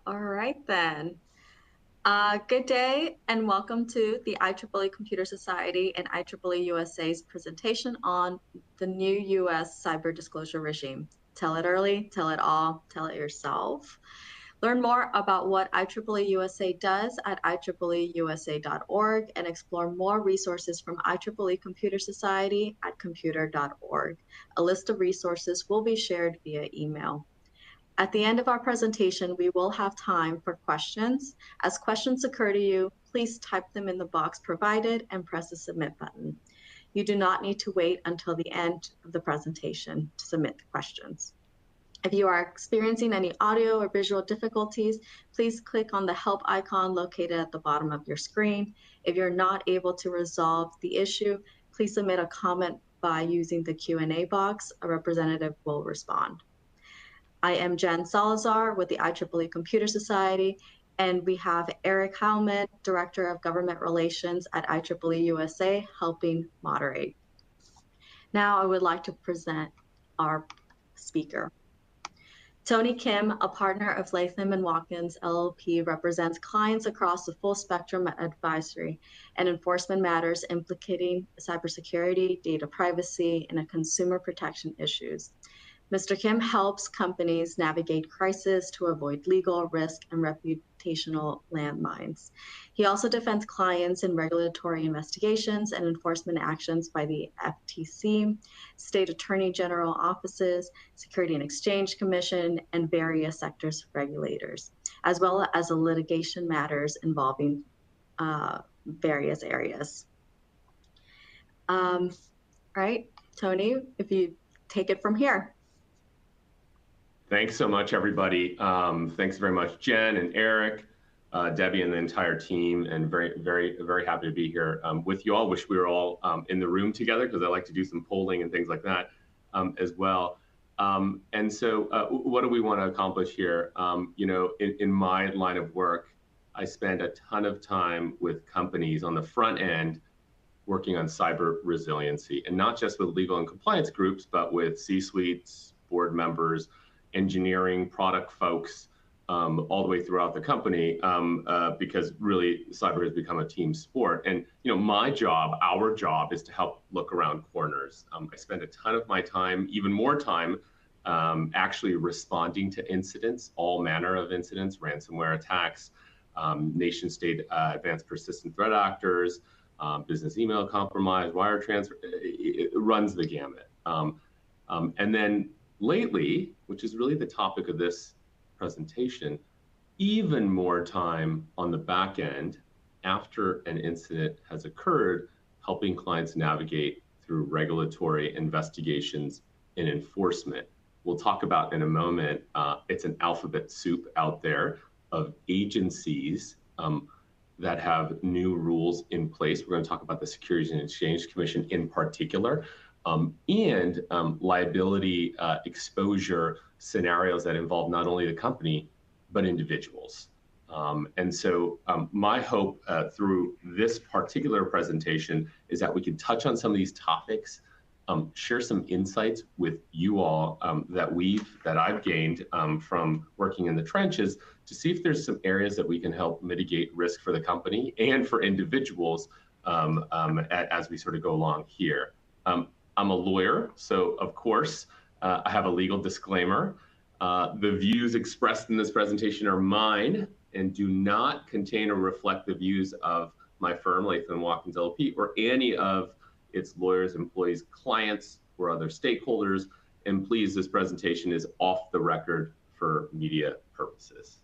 All right then. Good day and welcome to the IEEE Computer Society and IEEE USA's presentation on the new U.S. cyber disclosure regime. Tell it early, tell it all, tell it yourself. Learn more about what IEEE USA does at IEEEUSA.org and explore more resources from IEEE Computer Society at computer.org. A list of resources will be shared via email. At the end of our presentation, we will have time for questions. As questions occur to you, please type them in the box provided and press the submit button. You do not need to wait until the end of the presentation to submit the questions. If you are experiencing any audio or visual difficulties, please click on the help icon located at the bottom of your screen. If you're not able to resolve the issue, please submit a comment by using the Q&A box. A representative will respond. I am Jen Salazar with the IEEE Computer Society, and we have Eric Howman, Director of Government Relations at IEEE USA, helping moderate. Now I would like to present our speaker. Tony Kim, a partner of Latham & Watkins LLP, represents clients across the full spectrum of advisory and enforcement matters implicating cybersecurity, data privacy, and consumer protection issues. Mr. Kim helps companies navigate crisis to avoid legal risk and reputational landmines. He also defends clients in regulatory investigations and enforcement actions by the FTC, State Attorney General offices, Securities and Exchange Commission, and various sectors regulators, as well as the litigation matters involving various areas. Right, Tony, if you take it from here. Thanks so much, everybody. Thanks very much, Jen and Eric, Debbie, and the entire team, and very happy to be here with you all. Wish we were all in the room together because I like to do some polling and things like that as well. And so what do we want to accomplish here? You know, in my line of work, I spend a ton of time with companies on the front end working on cyber resiliency, and not just with legal and compliance groups, but with C-suites, board members, engineering, product folks, all the way throughout the company, because really cyber has become a team sport. And you know, my job, our job, is to help look around corners. I spend a ton of my time, even more time, actually responding to incidents, all manner of incidents, ransomware attacks, nation-state advanced persistent threat actors, business email compromise, wire transfer. It runs the gamut. And then lately, which is really the topic of this presentation, even more time on the back end after an incident has occurred, helping clients navigate through regulatory investigations and enforcement. We'll talk about in a moment, it's an alphabet soup out there of agencies that have new rules in place. We're going to talk about the Securities and Exchange Commission in particular, and liability exposure scenarios that involve not only the company, but individuals. And so my hope through this particular presentation is that we can touch on some of these topics, share some insights with you all that I've gained from working in the trenches to see if there's some areas that we can help mitigate risk for the company and for individuals as we sort of go along here. I'm a lawyer, so of course, I have a legal disclaimer. The views expressed in this presentation are mine and do not contain or reflect the views of my firm, Latham & Watkins LLP, or any of its lawyers, employees, clients, or other stakeholders. And please, this presentation is off the record for media purposes.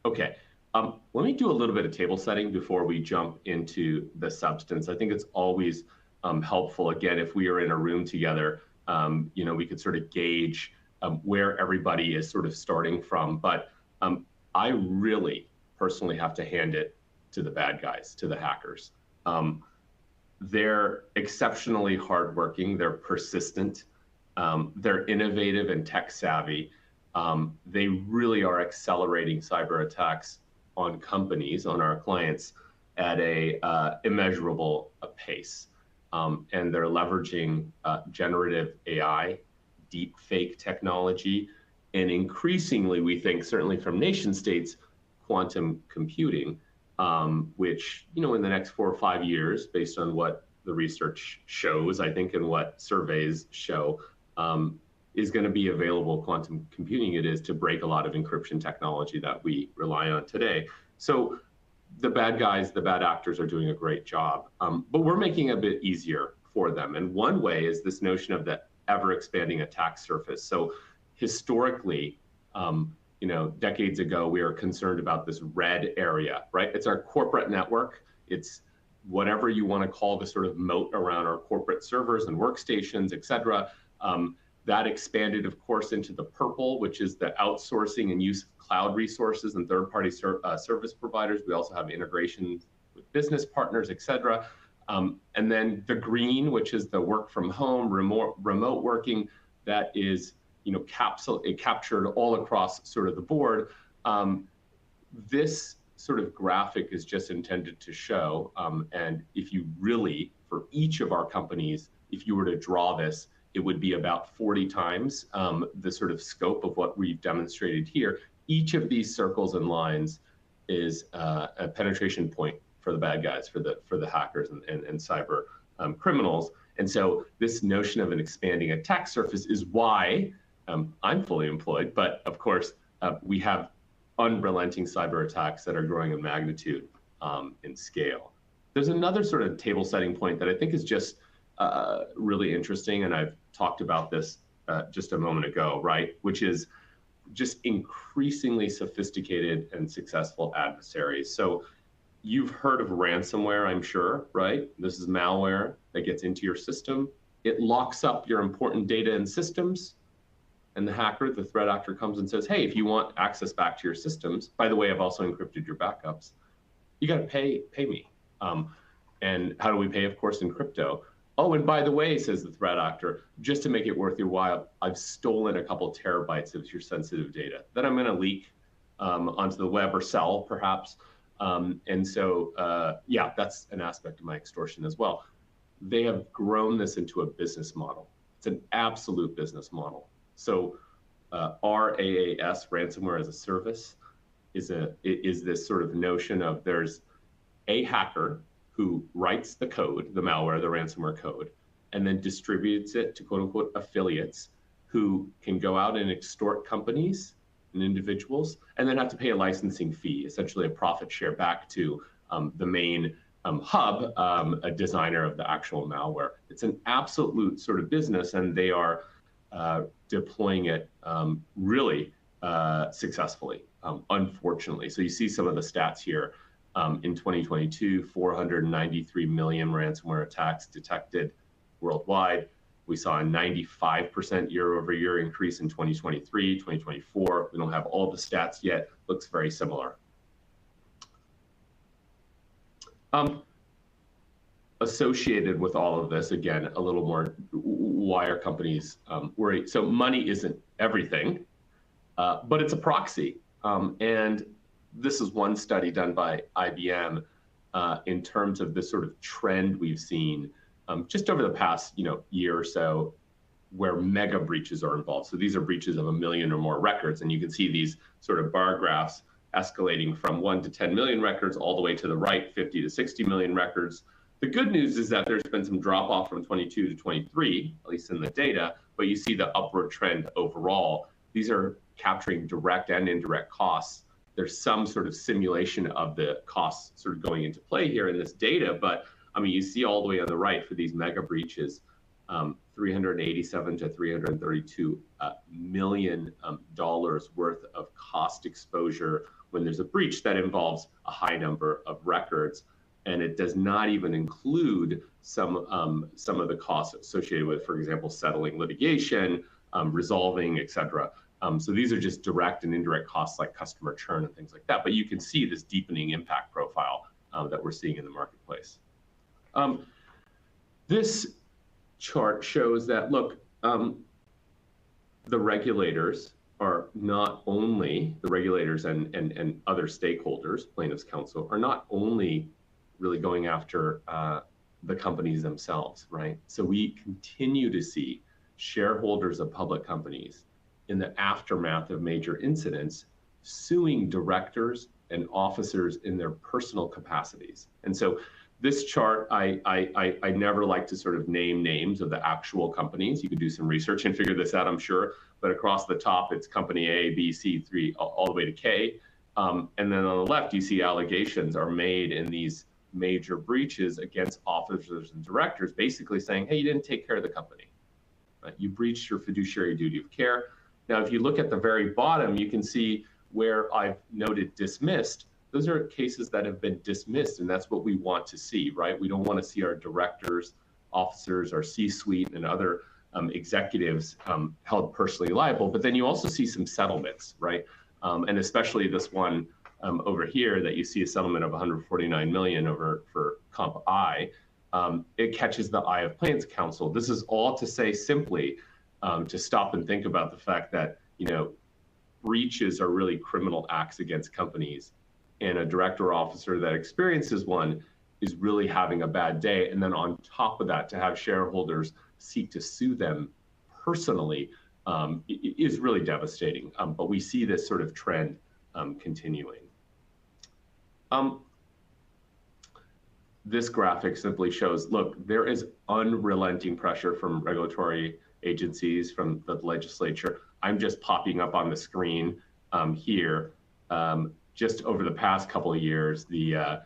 Okay, let me do a little bit of table setting before we jump into the substance. I think it's always helpful, again, if we are in a room together, you know, we could sort of gauge where everybody is sort of starting from. But I really personally have to hand it to the bad guys, to the hackers. They're exceptionally hardworking, they're persistent, they're innovative and tech savvy. They really are accelerating cyber attacks on companies, on our clients, at a immeasurable pace. And they're leveraging generative AI, deep fake technology, And increasingly, we think, certainly from nation states, quantum computing, which, in the next 4 or 5 years, based on what the research shows, I think, and what surveys show, is going to be available. Quantum computing it is to break a lot of encryption technology that we rely on today. So the bad guys, the bad actors are doing a great job, but we're making it a bit easier for them. And one way is this notion of the ever expanding attack surface. So historically, decades ago, we were concerned about this red area, right? It's our corporate network. It's whatever you want to call the sort of moat around our corporate servers and workstations, et cetera. That expanded, of course, into the purple, which is the outsourcing and use of cloud resources and third-party service providers. We also have integration with business partners, et cetera. And then the green, which is the work from home, remote working, that is, captured all across sort of the board. This sort of graphic is just intended to show, and if you really, for each of our companies, if you were to draw this, it would be about 40 times the sort of scope of what we've demonstrated here. Each of these circles and lines is a penetration point for the bad guys, for the hackers and cyber criminals. And so this notion of an expanding attack surface is why I'm fully employed. But of course, we have unrelenting cyber attacks that are growing in magnitude in scale. There's another sort of table setting point that I think is just really interesting, and I've talked about this just a moment ago, right? Which is just increasingly sophisticated and successful adversaries. So you've heard of ransomware, I'm sure, right? This is malware that gets into your system. It locks up your important data and systems, and the hacker, the threat actor, comes and says, hey, if you want access back to your systems, by the way, I've also encrypted your backups, you got to pay me. And how do we pay? Of course, in crypto. Oh, and by the way, says the threat actor, just to make it worth your while, I've stolen a couple terabytes of your sensitive data that I'm going to leak onto the web or sell, perhaps. And so, yeah, that's an aspect of my extortion as well. They have grown this into a business model. It's an absolute business model. So RAAS, ransomware as a service, is this sort of notion of there's a hacker who writes the code, the malware, the ransomware code, and then distributes it to quote unquote affiliates who can go out and extort companies and individuals, and then have to pay a licensing fee, essentially a profit share back to the main hub, a designer of the actual malware. It's an absolute sort of business, and they are deploying it really successfully, unfortunately. So you see some of the stats here. In 2022, 493 million ransomware attacks detected worldwide. We saw a 95% year-over-year increase in 2023, 2024. We don't have all the stats yet. Looks very similar. Associated with all of this, again, a little more, why are companies worried? So money isn't everything, but it's a proxy. And this is one study done by IBM in terms of the sort of trend we've seen just over the past year or so, where mega breaches are involved. So these are breaches of 1 million or more records, and you can see these sort of bar graphs escalating from 1 to 10 million records all the way to the right, 50 to 60 million records. The good news is that there's been some drop off from 22 to 23, at least in the data, but you see the upward trend overall. These are capturing direct and indirect costs. There's some sort of simulation of the costs sort of going into play here in this data, but I mean, you see all the way on the right for these mega breaches, 387 to 332 million dollars worth of cost exposure when there's a breach that involves a high number of records, and it does not even include some of the costs associated with, for example, settling litigation, resolving, et cetera. So these are just direct and indirect costs like customer churn and things like that. But you can see this deepening impact profile that we're seeing in the marketplace. This chart shows that, look, the regulators are not only, the regulators and other stakeholders, plaintiffs' counsel, are not only really going after the companies themselves, right? So we continue to see shareholders of public companies in the aftermath of major incidents, suing directors and officers in their personal capacities. And so this chart, I never like to sort of name names of the actual companies. You can do some research and figure this out, I'm sure. But across the top, it's company A, B, C, 3, all the way to K. And then on the left, you see allegations are made in these major breaches against officers and directors, basically saying, hey, you didn't take care of the company. Right? You breached your fiduciary duty of care. Now, if you look at the very bottom, you can see where I've noted dismissed. Those are cases that have been dismissed, and that's what we want to see, right? We don't want to see our directors, officers, our C-suite, and other executives held personally liable. But then you also see some settlements, right? And especially this one over here that you see a settlement of 149 million over for Comp I. It catches the eye of Plaintiffs' Counsel. This is all to say simply to stop and think about the fact that, you know, breaches are really criminal acts against companies, and a director or officer that experiences one is really having a bad day. And then on top of that, to have shareholders seek to sue them personally is really devastating. But we see this sort of trend continuing. This graphic simply shows, look, there is unrelenting pressure from regulatory agencies, from the legislature. I'm just popping up on the screen here. Just over the past couple of years, the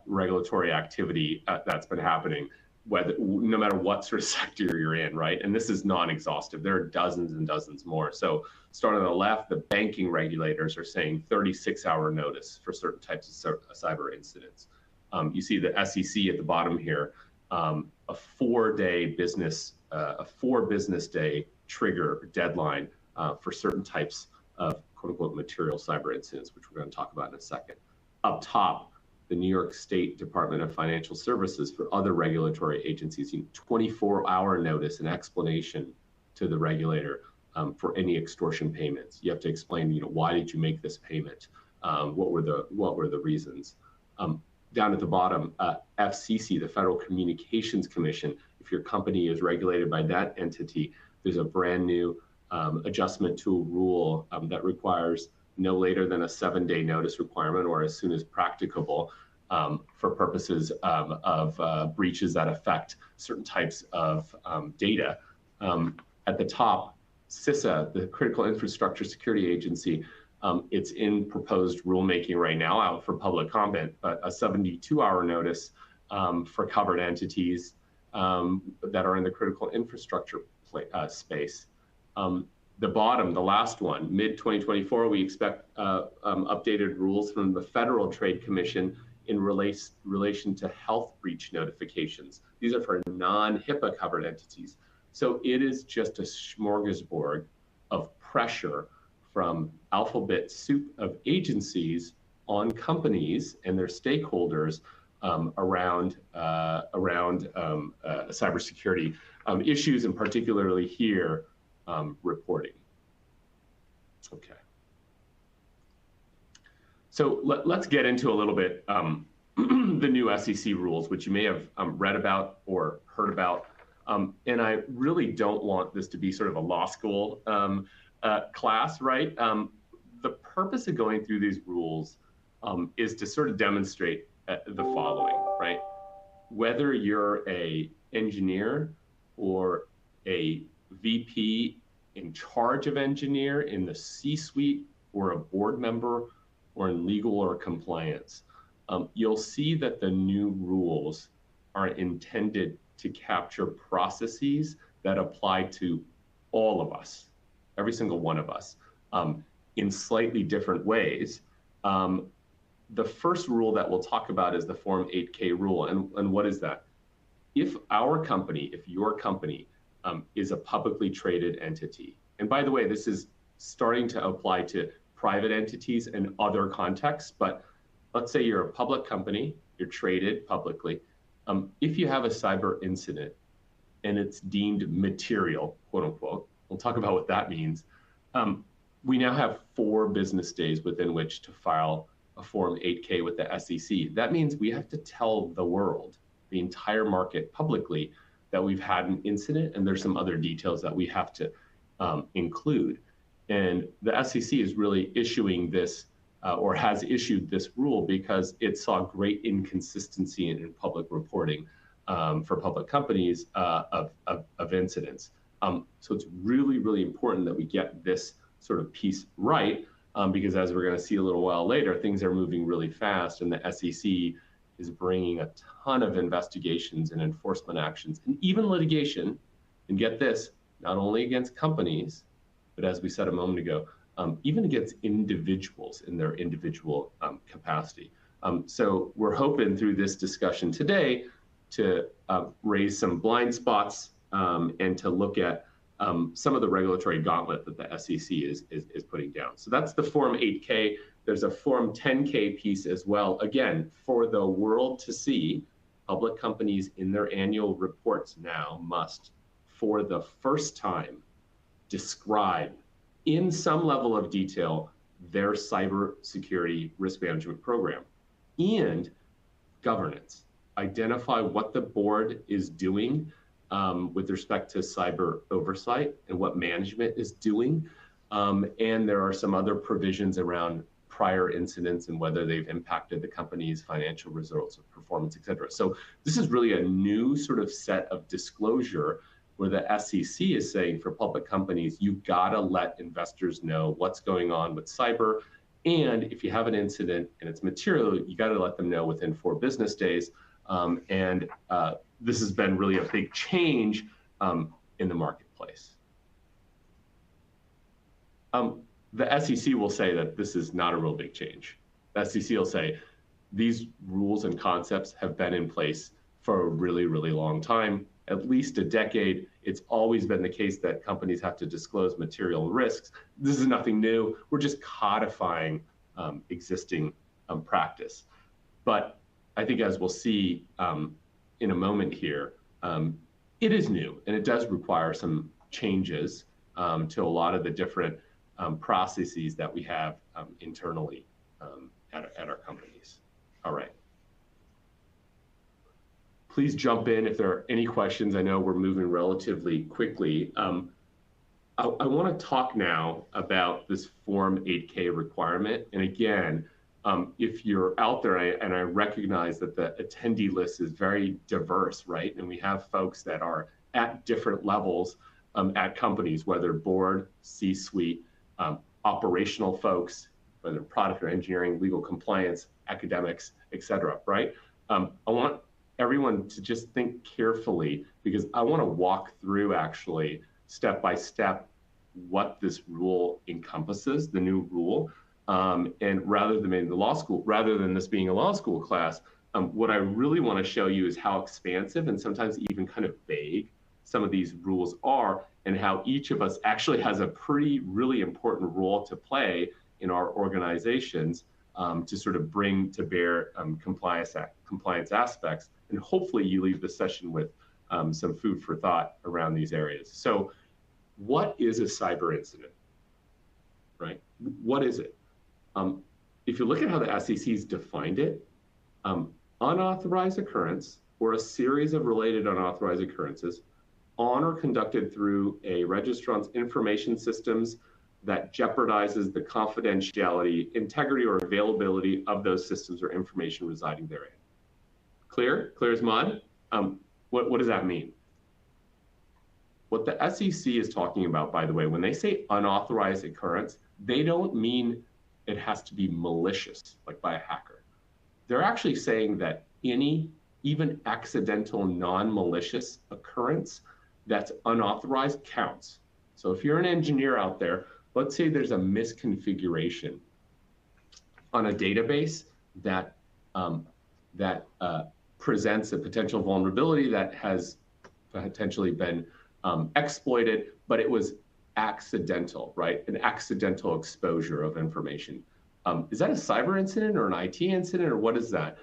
regulatory activity that's been happening, no matter what sort of sector you're in, right? And this is non-exhaustive. There are dozens and dozens more. So starting on the left, the banking regulators are saying 36-hour notice for certain types of cyber incidents. You see the SEC at the bottom here, a 4-day business, a 4 business day trigger deadline for certain types of quote-unquote material cyber incidents, which we're going to talk about in a second. Up top, the New York State Department of Financial Services for other regulatory agencies, 24-hour notice and explanation to the regulator for any extortion payments. You have to explain, why did you make this payment? What were the reasons? Down at the bottom, FCC, the Federal Communications Commission, if your company is regulated by that entity, there's a brand new adjustment to a rule that requires no later than a 7-day notice requirement, or as soon as practicable, for purposes of breaches that affect certain types of data. At the top, CISA, the Critical Infrastructure Security Agency, it's in proposed rulemaking right now, out for public comment, but a 72-hour notice for covered entities that are in the critical infrastructure space. The bottom, the last one, mid-2024, we expect updated rules from the Federal Trade Commission in relation to health breach notifications. These are for non-HIPAA covered entities. So it is just a smorgasbord of pressure from alphabet soup of agencies on companies and their stakeholders around cybersecurity issues, and particularly here, reporting. Okay. So let's get into a little bit the new SEC rules, which you may have read about or heard about. And I really don't want this to be sort of a law school class, right? The purpose of going through these rules is to sort of demonstrate the following, right? Whether you're an engineer or a VP in charge of engineer in the C-suite, or a board member, or in legal or compliance, you'll see that the new rules are intended to capture processes that apply to all of us, every single one of us, in slightly different ways. The first rule that we'll talk about is the Form 8K rule. And what is that? If our company, if your company is a publicly traded entity, and by the way, this is starting to apply to private entities and other contexts, but let's say you're a public company, you're traded publicly. If you have a cyber incident and it's deemed material, quote unquote, we'll talk about what that means. We now have 4 business days within which to file a Form 8K with the SEC. That means we have to tell the world, the entire market, publicly, that we've had an incident, and there's some other details that we have to include. And the SEC is really issuing this or has issued this rule because it saw great inconsistency in public reporting for public companies of incidents. So it's really, really important that we get this sort of piece right because as we're going to see a little while later, things are moving really fast and the SEC is bringing a ton of investigations and enforcement actions and even litigation. And get this, not only against companies, but as we said a moment ago, even against individuals in their individual capacity. So we're hoping through this discussion today to raise some blind spots and to look at some of the regulatory gauntlet that the SEC is putting down. So that's the Form 8K. There's a Form 10K piece as well. Again, for the world to see, public companies in their annual reports now must, for the first time, describe in some level of detail their cybersecurity risk management program and governance. Identify what the board is doing with respect to cyber oversight and what management is doing. And there are some other provisions around prior incidents and whether they've impacted the company's financial results or performance, et cetera. So this is really a new sort of set of disclosure where the SEC is saying for public companies, you've got to let investors know what's going on with cyber. And if you have an incident and it's material, you got to let them know within 4 business days. This has been really a big change in the marketplace. The SEC will say that this is not a real big change. The SEC will say these rules and concepts have been in place for a really, really long time, at least a decade. It's always been the case that companies have to disclose material risks. This is nothing new. We're just codifying existing practice. But I think as we'll see in a moment here, it is new and it does require some changes to a lot of the different processes that we have internally at our companies. All right. Please jump in if there are any questions. I know we're moving relatively quickly. I want to talk now about this Form 8K requirement. And again, if you're out there, and I recognize that the attendee list is very diverse, right? And we have folks that are at different levels at companies, whether board, C-suite, operational folks, whether product or engineering, legal compliance, academics, et cetera, right? I want everyone to just think carefully because I want to walk through actually step by step what this rule encompasses, the new rule. And rather than being the law school, rather than this being a law school class, what I really want to show you is how expansive and sometimes even kind of vague some of these rules are and how each of us actually has a really important role to play in our organizations to sort of bring to bear compliance aspects. And hopefully you leave the session with some food for thought around these areas. So what is a cyber incident, right? What is it? If you look at how the SEC's defined it, unauthorized occurrence or a series of related unauthorized occurrences on or conducted through a registrant's information systems that jeopardizes the confidentiality, integrity, or availability of those systems or information residing therein. Clear? Clear as mud? What does that mean? What the SEC is talking about, by the way, when they say unauthorized occurrence, they don't mean it has to be malicious, like by a hacker. They're actually saying that any, even accidental, non-malicious occurrence that's unauthorized counts. So if you're an engineer out there, let's say there's a misconfiguration on a database that presents a potential vulnerability that has potentially been exploited, but it was accidental, right? An accidental exposure of information. Is that a cyber incident or an IT incident, or what is that?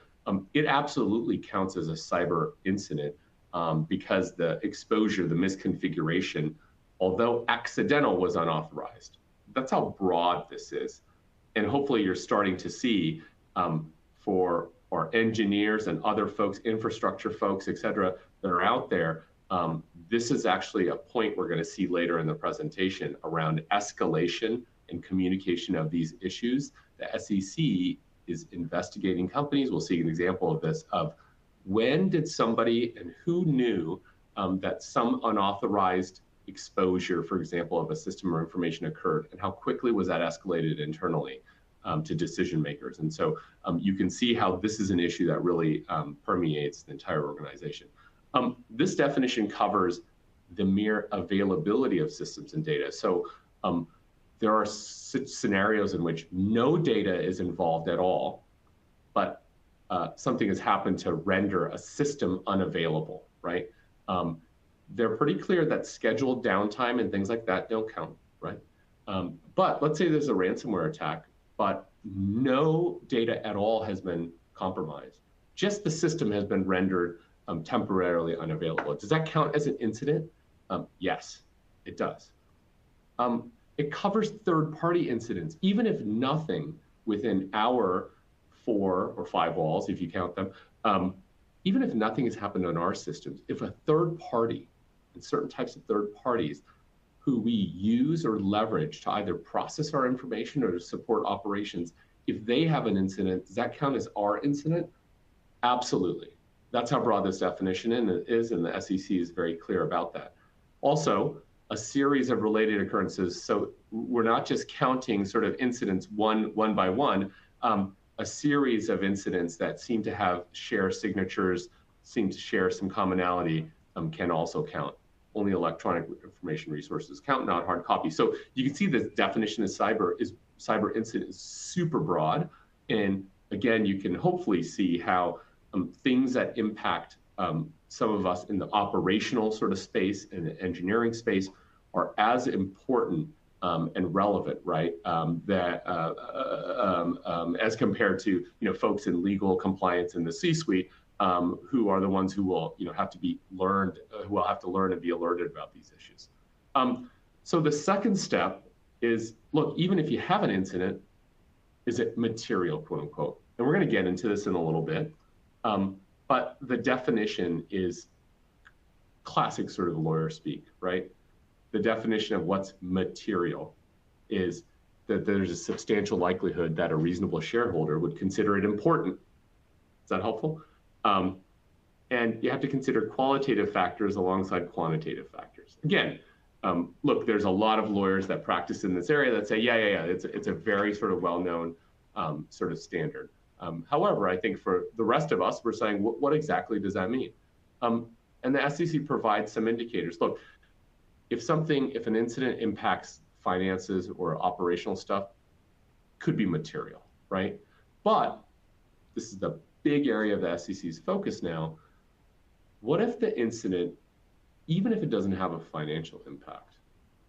It absolutely counts as a cyber incident because the exposure, the misconfiguration, although accidental, was unauthorized. That's how broad this is. And hopefully you're starting to see for our engineers and other folks, infrastructure folks, et cetera, that are out there, This is actually a point we're going to see later in the presentation around escalation and communication of these issues. The SEC is investigating companies. We'll see an example of this, of when did somebody and who knew that some unauthorized exposure, for example, of a system or information occurred, and how quickly was that escalated internally to decision makers. And so you can see how this is an issue that really permeates the entire organization. This definition covers the mere availability of systems and data. So there are scenarios in which no data is involved at all, but something has happened to render a system unavailable, right? They're pretty clear that scheduled downtime and things like that don't count, right? But let's say there's a ransomware attack, but no data at all has been compromised. Just the system has been rendered temporarily unavailable. Does that count as an incident? Yes, it does. It covers third-party incidents, even if nothing within our 4 or 5 walls, if you count them, even if nothing has happened on our systems, if a third party, and certain types of third parties who we use or leverage to either process our information or to support operations, if they have an incident, does that count as our incident? Absolutely. That's how broad this definition is, and the SEC is very clear about that. Also, a series of related occurrences. So we're not just counting sort of incidents one by one, a series of incidents that seem to share signatures, seem to share some commonality, can also count. Only electronic information resources count, not hard copy. So you can see the definition of cyber incident is super broad. And again, you can hopefully see how things that impact some of us in the operational sort of space and the engineering space are as important and relevant, right? As compared to folks in legal compliance in the C-suite, who are the ones who will have to be learned, who will have to learn and be alerted about these issues. So the second step is, look, even if you have an incident, is it material, quote unquote? And we're going to get into this in a little bit. But the definition is classic sort of lawyer speak, right? The definition of what's material is that there's a substantial likelihood that a reasonable shareholder would consider it important. Is that helpful? And you have to consider qualitative factors alongside quantitative factors. Again, look, there's a lot of lawyers that practice in this area that say, yeah, it's a very sort of well-known sort of standard. However, I think for the rest of us, we're saying, what exactly does that mean? And the SEC provides some indicators. Look, if an incident impacts finances or operational stuff, could be material, right? But this is the big area of the SEC's focus now. What if the incident, even if it doesn't have a financial impact,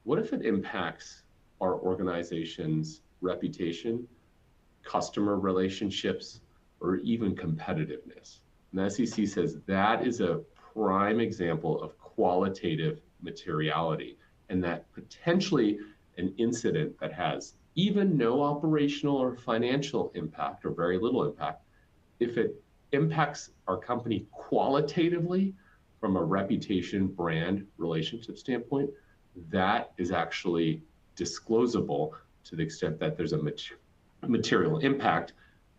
what if it impacts our organization's reputation, customer relationships, or even competitiveness? And the SEC says that is a prime example of qualitative materiality, and that potentially an incident that has even no operational or financial impact or very little impact, if it impacts our company qualitatively from a reputation, brand, relationship standpoint, that is actually disclosable to the extent that there's a material impact.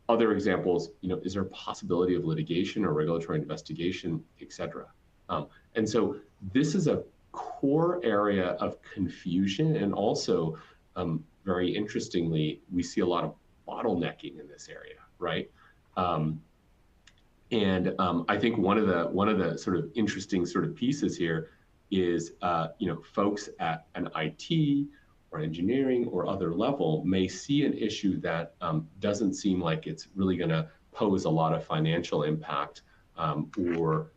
Other examples, is there a possibility of litigation or regulatory investigation, et cetera? And so this is a core area of confusion, and also very interestingly, we see a lot of bottlenecking in this area, right? And I think one of the sort of interesting sort of pieces here is folks at an IT or engineering or other level may see an issue that doesn't seem like it's really going to pose a lot of financial impact or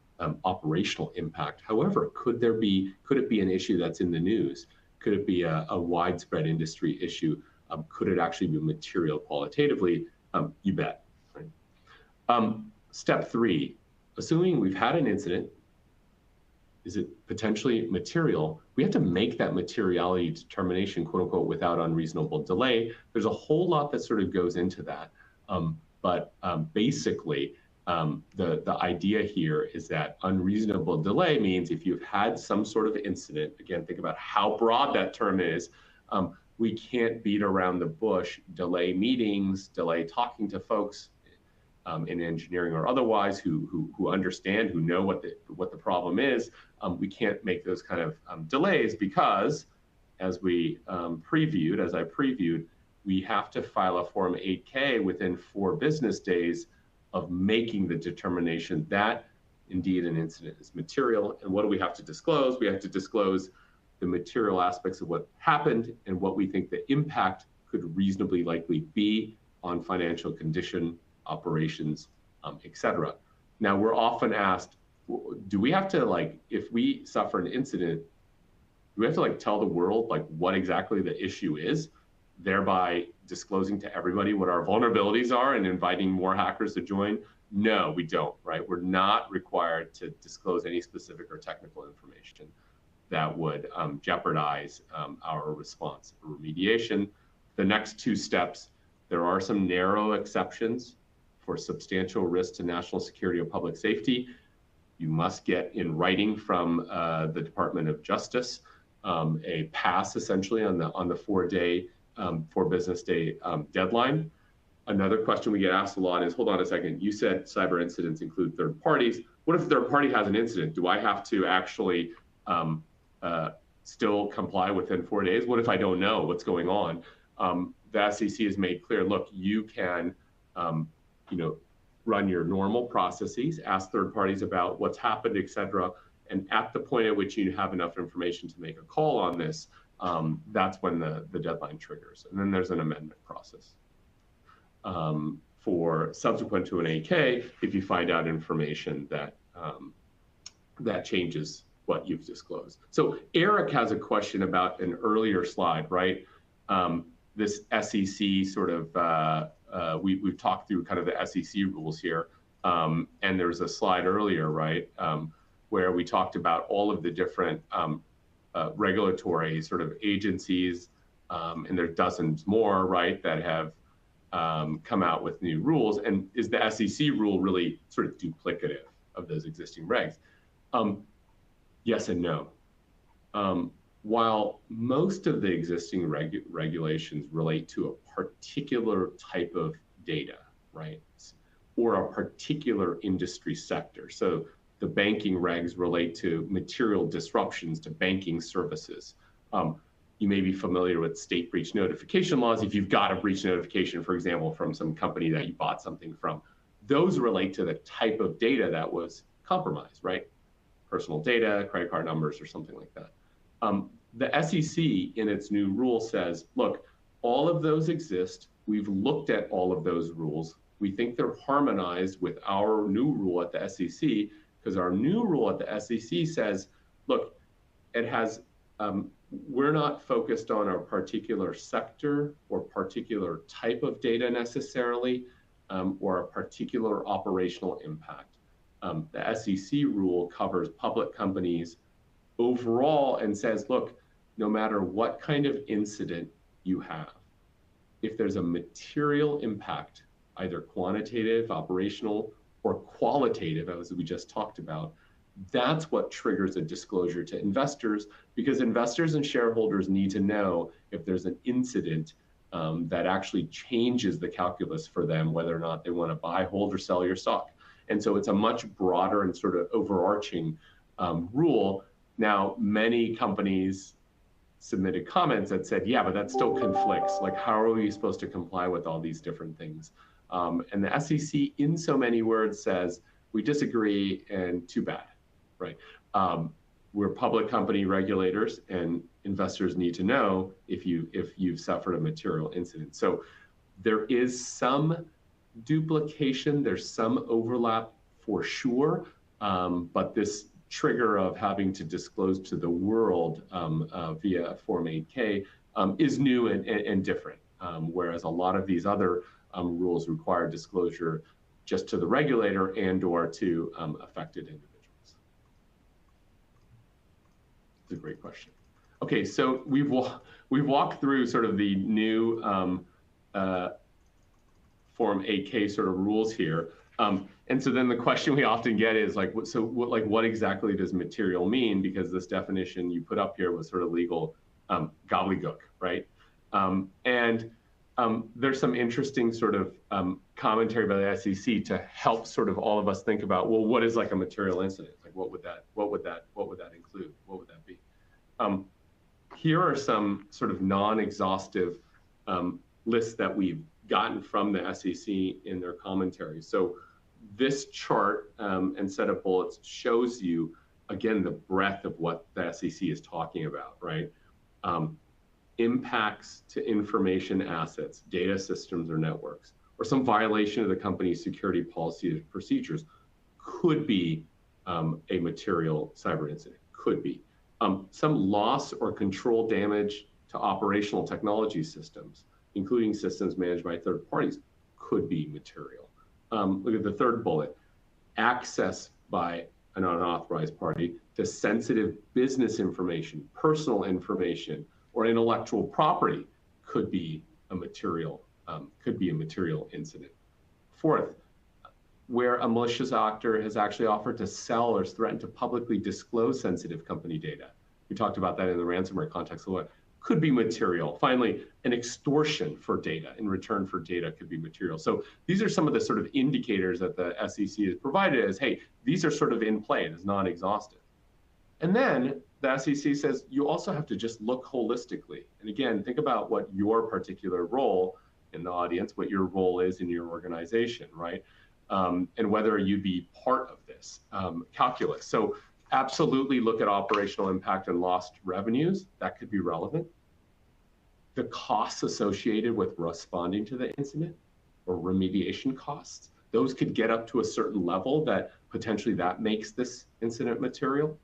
operational impact. However, could it be an issue that's in the news? Could it be a widespread industry issue? Could it actually be material qualitatively? You bet. Right? Step 3, assuming we've had an incident, is it potentially material? We have to make that materiality determination, quote unquote, without unreasonable delay. There's a whole lot that sort of goes into that. But basically, The idea here is that unreasonable delay means if you've had some sort of incident, again, think about how broad that term is. We can't beat around the bush, delay meetings, delay talking to folks in engineering or otherwise who understand, who know what the problem is. We can't make those kind of delays because, as I previewed, we have to file a Form 8K within 4 business days of making the determination that indeed an incident is material. And what do we have to disclose? We have to disclose the material aspects of what happened and what we think the impact could reasonably likely be on financial condition, operations, etc. Now, we're often asked, do we have to, like, if we suffer an incident, do we have to like tell the world like what exactly the issue is, thereby disclosing to everybody what our vulnerabilities are and inviting more hackers to join? No, we don't, right? We're not required to disclose any specific or technical information that would jeopardize our response or remediation. The next 2 steps, there are some narrow exceptions for substantial risk to national security or public safety. You must get in writing from the Department of Justice a pass essentially on the 4 business day deadline. Another question we get asked a lot is, hold on a second, you said cyber incidents include third parties. What if the third party has an incident? Do I have to actually still comply within 4 days? What if I don't know what's going on? The SEC has made clear, look, you can run your normal processes, ask third parties about what's happened, et cetera. And at the point at which you have enough information to make a call on this, that's when the deadline triggers. And then there's an amendment process for subsequent to an 8K if you find out information that that changes what you've disclosed. So Eric has a question about an earlier slide, right? This SEC sort of, we've talked through kind of the SEC rules here. And there was a slide earlier, right, where we talked about all of the different regulatory sort of agencies, and there are dozens more, right, that have come out with new rules. And is the SEC rule really sort of duplicative of those existing regs? Yes and no. While most of the existing regulations relate to a particular type of data, right, or a particular industry sector. So the banking regs relate to material disruptions to banking services. You may be familiar with state breach notification laws. If you've got a breach notification, for example, from some company that you bought something from, those relate to the type of data that was compromised, right? Personal data, credit card numbers, or something like that. The SEC in its new rule says, look, all of those exist. We've looked at all of those rules. We think they're harmonized with our new rule at the SEC, because our new rule at the SEC says, look, it has, we're not focused on a particular sector or particular type of data necessarily, or a particular operational impact. The SEC rule covers public companies overall and says, look, no matter what kind of incident you have, if there's a material impact, either quantitative, operational, or qualitative, as we just talked about, that's what triggers a disclosure to investors, because investors and shareholders need to know if there's an incident that actually changes the calculus for them, whether or not they want to buy, hold, or sell your stock. And so it's a much broader and sort of overarching rule. Now, many companies submitted comments that said, yeah, but that still conflicts. Like, how are we supposed to comply with all these different things? And the SEC, in so many words, says, we disagree and too bad, right? We're public company regulators, and investors need to know if you've suffered a material incident. So there is some duplication, there's some overlap for sure, but this trigger of having to disclose to the world via Form 8K is new and different, whereas a lot of these other rules require disclosure just to the regulator and or to affected individuals. It's a great question. Okay, so we've walked through sort of the new Form 8K sort of rules here. And so then the question we often get is like, what exactly does material mean? Because this definition you put up here was sort of legal gobbledygook, right? There's some interesting sort of commentary by the SEC to help sort of all of us think about, well, what is like a material incident? Like, what would that include? What would that be? Here are some sort of non-exhaustive lists that we've gotten from the SEC in their commentary. So this chart and set of bullets shows you, again, the breadth of what the SEC is talking about, right? Impacts to information assets, data systems or networks, or some violation of the company's security policies or procedures could be a material cyber incident, could be. Some loss or control damage to operational technology systems, including systems managed by third parties, could be material. Look at the third bullet. Access by an unauthorized party to sensitive business information, personal information, or intellectual property could be a material incident. Fourth, where a malicious actor has actually offered to sell or has threatened to publicly disclose sensitive company data. We talked about that in the ransomware context a lot. Could be material. Finally, an extortion for data in return for data could be material. So these are some of the sort of indicators that the SEC has provided as, hey, these are sort of in play and is non-exhaustive. And then the SEC says you also have to just look holistically. And again, think about what your particular role in the audience, what your role is in your organization, right? And whether you be part of this calculus. So absolutely look at operational impact and lost revenues. That could be relevant. The costs associated with responding to the incident or remediation costs, those could get up to a certain level that potentially that makes this incident material.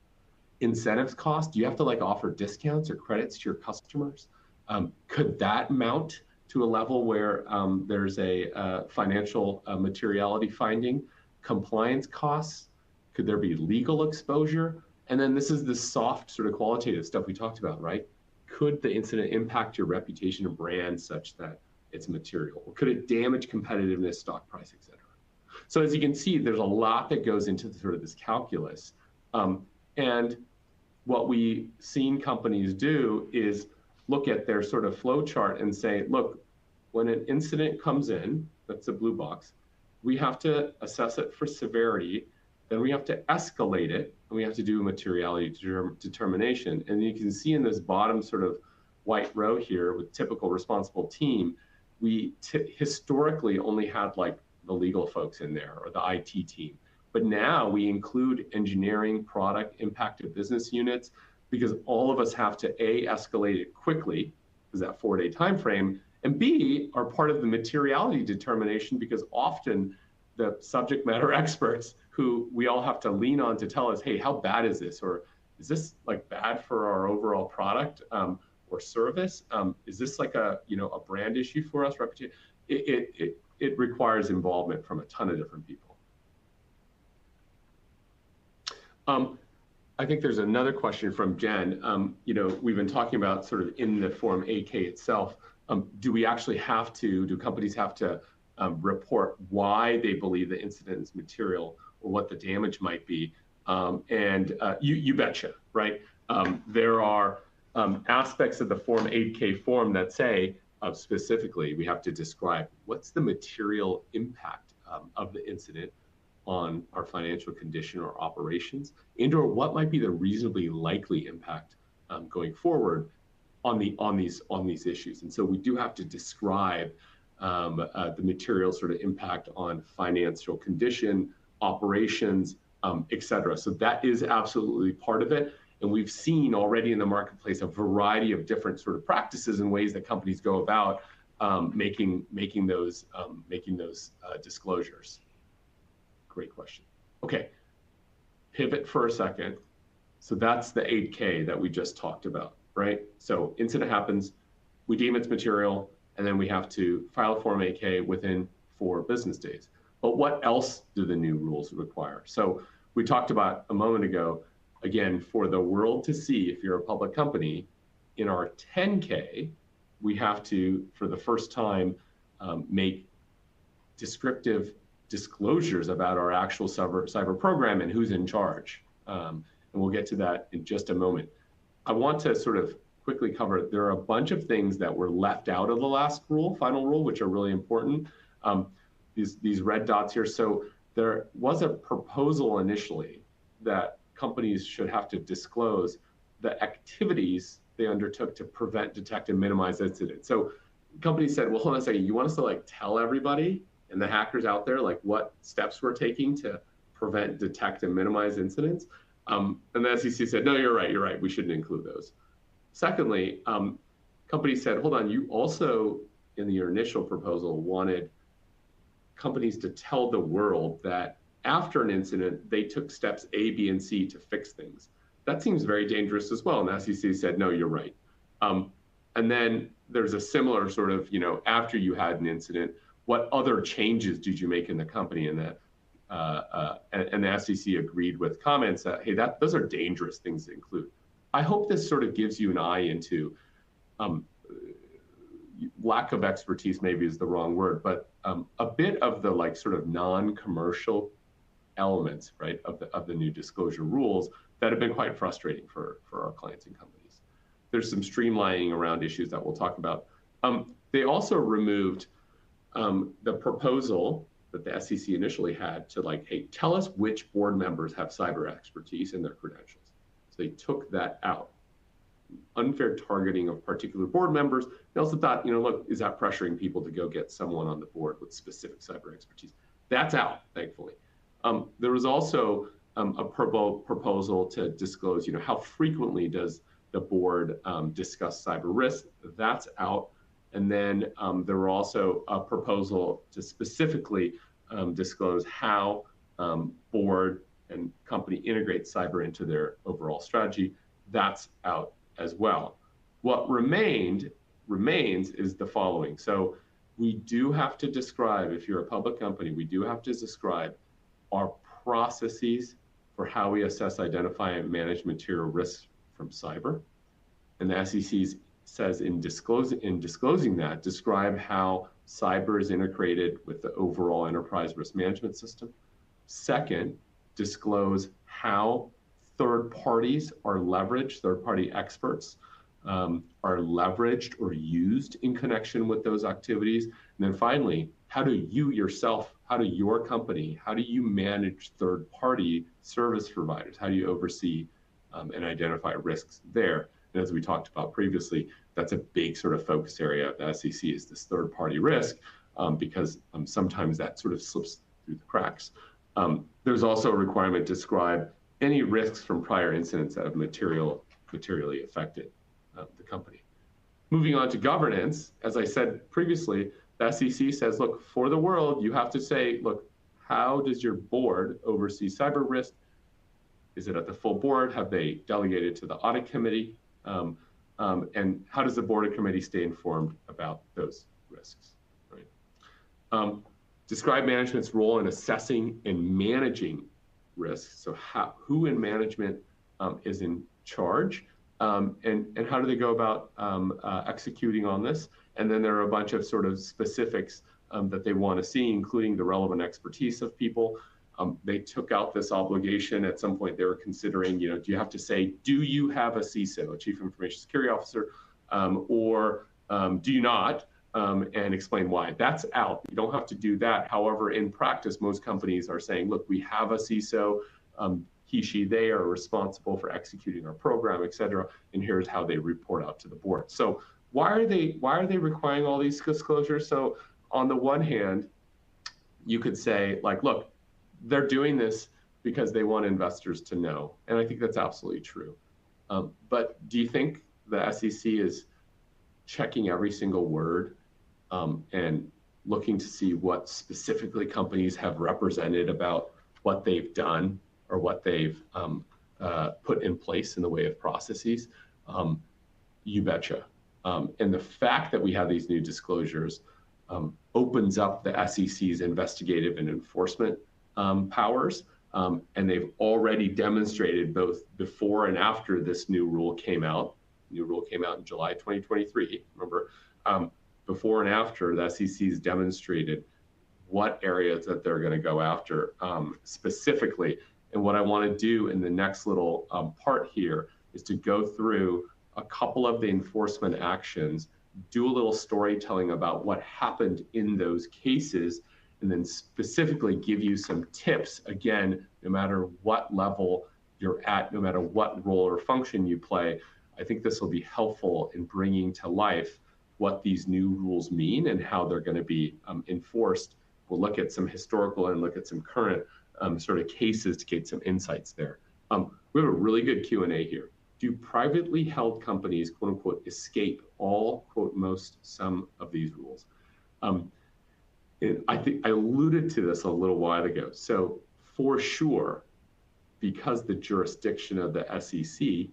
Incentives cost, do you have to like offer discounts or credits to your customers? Could that mount to a level where there's a financial materiality finding? Compliance costs, could there be legal exposure? And then this is the soft sort of qualitative stuff we talked about, right? Could the incident impact your reputation or brand such that it's material? Or could it damage competitiveness, stock price, et cetera? So as you can see, there's a lot that goes into sort of this calculus. And what we've seen companies do is look at their sort of flow chart and say, look, when an incident comes in, that's a blue box, we have to assess it for severity, then we have to escalate it, and we have to do a materiality determination. And you can see in this bottom sort of white row here with typical responsible team, we historically only had like the legal folks in there or the IT team. But now we include engineering, product, impacted business units, because all of us have to A, escalate it quickly, because that 4-day time frame, and B, are part of the materiality determination, because often the subject matter experts who we all have to lean on to tell us, hey, how bad is this? Or is this like bad for our overall product or service? Is this like a brand issue for us? Reputation? It requires involvement from a ton of different people. I think there's another question from Jen. We've been talking about sort of in the Form 8K itself, do companies have to report why they believe the incident is material or what the damage might be? You betcha, right? There are aspects of the Form 8K form that say specifically we have to describe what's the material impact of the incident on our financial condition or operations, and/or what might be the reasonably likely impact going forward on these issues. And so we do have to describe the material sort of impact on financial condition, operations, et cetera. So that is absolutely part of it. And we've seen already in the marketplace a variety of different sort of practices and ways that companies go about making those disclosures. Great question. Okay, pivot for a second. So that's the 8K that we just talked about, right? So incident happens, we deem it's material, and then we have to file a Form 8K within 4 business days. But what else do the new rules require? So we talked about a moment ago, again, for the world to see if you're a public company, in our 10K, we have to, for the first time, make descriptive disclosures about our actual cyber program and who's in charge. And we'll get to that in just a moment. I want to sort of quickly cover, there are a bunch of things that were left out of the last rule, final rule, which are really important. These red dots here. So there was a proposal initially that companies should have to disclose the activities they undertook to prevent, detect, and minimize incidents. So companies said, well, hold on a second, you want us to like tell everybody and the hackers out there like what steps we're taking to prevent, detect, and minimize incidents? And the SEC said, no, you're right, we shouldn't include those. Secondly, companies said, hold on, you also, in your initial proposal, wanted companies to tell the world that after an incident, they took steps A, B, and C to fix things. That seems very dangerous as well. And the SEC said, no, you're right. And then there's a similar sort of, after you had an incident, what other changes did you make in the company? And that, and the SEC agreed with comments that, hey, those are dangerous things to include. I hope this sort of gives you an eye into lack of expertise, maybe is the wrong word, but a bit of the like sort of non-commercial elements, right, of the new disclosure rules that have been quite frustrating for our clients and companies. There's some streamlining around issues that we'll talk about. They also removed the proposal that the SEC initially had to like, hey, tell us which board members have cyber expertise in their credentials. So they took that out. Unfair targeting of particular board members. They also thought, look, is that pressuring people to go get someone on the board with specific cyber expertise? That's out, thankfully. There was also a proposal to disclose, how frequently does the board discuss cyber risk? That's out. And then there were also a proposal to specifically disclose how board and company integrate cyber into their overall strategy. That's out as well. What remains is the following. So we do have to describe, if you're a public company, we do have to describe our processes for how we assess, identify, and manage material risks from cyber. And the SEC says in disclosing that, describe how cyber is integrated with the overall enterprise risk management system. Second, disclose how third parties are leveraged, third-party experts are leveraged or used in connection with those activities. And then finally, how do you yourself, how do your company, how do you manage third-party service providers? How do you oversee and identify risks there? And as we talked about previously, that's a big sort of focus area of the SEC is this third-party risk because sometimes that sort of slips through the cracks. There's also a requirement to describe any risks from prior incidents that have materially affected the company. Moving on to governance, as I said previously, the SEC says, look, for the world, you have to say, look, how does your board oversee cyber risk? Is it at the full board? Have they delegated to the audit committee? And how does the board and committee stay informed about those risks? Right? Describe management's role in assessing and managing risks. So who in management is in charge and how do they go about executing on this? And then there are a bunch of sort of specifics that they want to see, including the relevant expertise of people. They took out this obligation at some point. They were considering, do you have to say, do you have a CISO, a Chief Information Security Officer, or do you not? And explain why. That's out. You don't have to do that. However, in practice, most companies are saying, look, we have a CISO, he, she, they are responsible for executing our program, et cetera, and here's how they report out to the board. So why are they requiring all these disclosures? So on the one hand, you could say, like, look, they're doing this because they want investors to know. And I think that's absolutely true. But do you think the SEC is checking every single word and looking to see what specifically companies have represented about what they've done or what they've put in place in the way of processes? You betcha. And the fact that we have these new disclosures opens up the SEC's investigative and enforcement powers. And they've already demonstrated both before and after this new rule came out. The new rule came out in July 2023, remember? Before and after, the SEC's demonstrated what areas that they're going to go after specifically. And what I want to do in the next little part here is to go through a couple of the enforcement actions, do a little storytelling about what happened in those cases, and then specifically give you some tips, again, no matter what level you're at, no matter what role or function you play. I think this will be helpful in bringing to life what these new rules mean and how they're going to be enforced. We'll look at some historical and look at some current sort of cases to get some insights there. We have a really good Q&A here. Do privately held companies, quote unquote, escape all, quote, most, some of these rules? I think I alluded to this a little while ago. So for sure, because the jurisdiction of the SEC,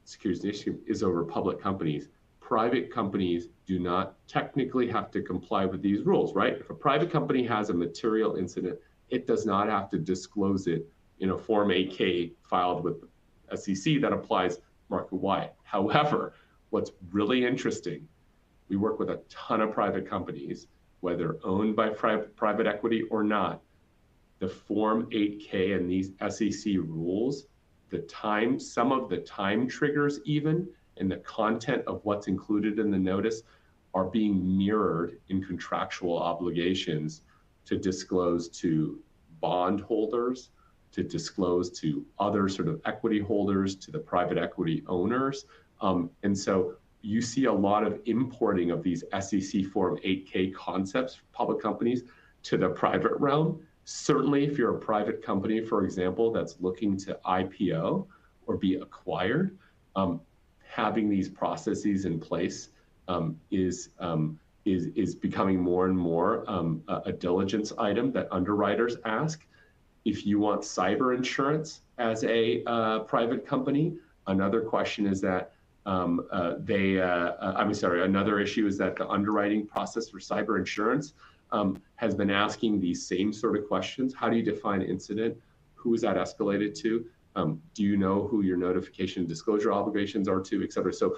Securities Exchange Commission, is over public companies, private companies do not technically have to comply with these rules, right? If a private company has a material incident, it does not have to disclose it in a Form 8K filed with the SEC that applies market-wide. However, what's really interesting, we work with a ton of private companies, whether owned by private equity or not. The Form 8K and these SEC rules, some of the time triggers even, and the content of what's included in the notice are being mirrored in contractual obligations to disclose to bondholders, to disclose to other sort of equity holders, to the private equity owners. And so you see a lot of importing of these SEC Form 8K concepts for public companies to the private realm. Certainly, if you're a private company, for example, that's looking to IPO or be acquired, having these processes in place is becoming more and more a diligence item that underwriters ask. If you want cyber insurance as a private company, another question is that another issue is that the underwriting process for cyber insurance has been asking these same sort of questions. How do you define incident? Who is that escalated to? Do you know who your notification and disclosure obligations are to, et cetera? So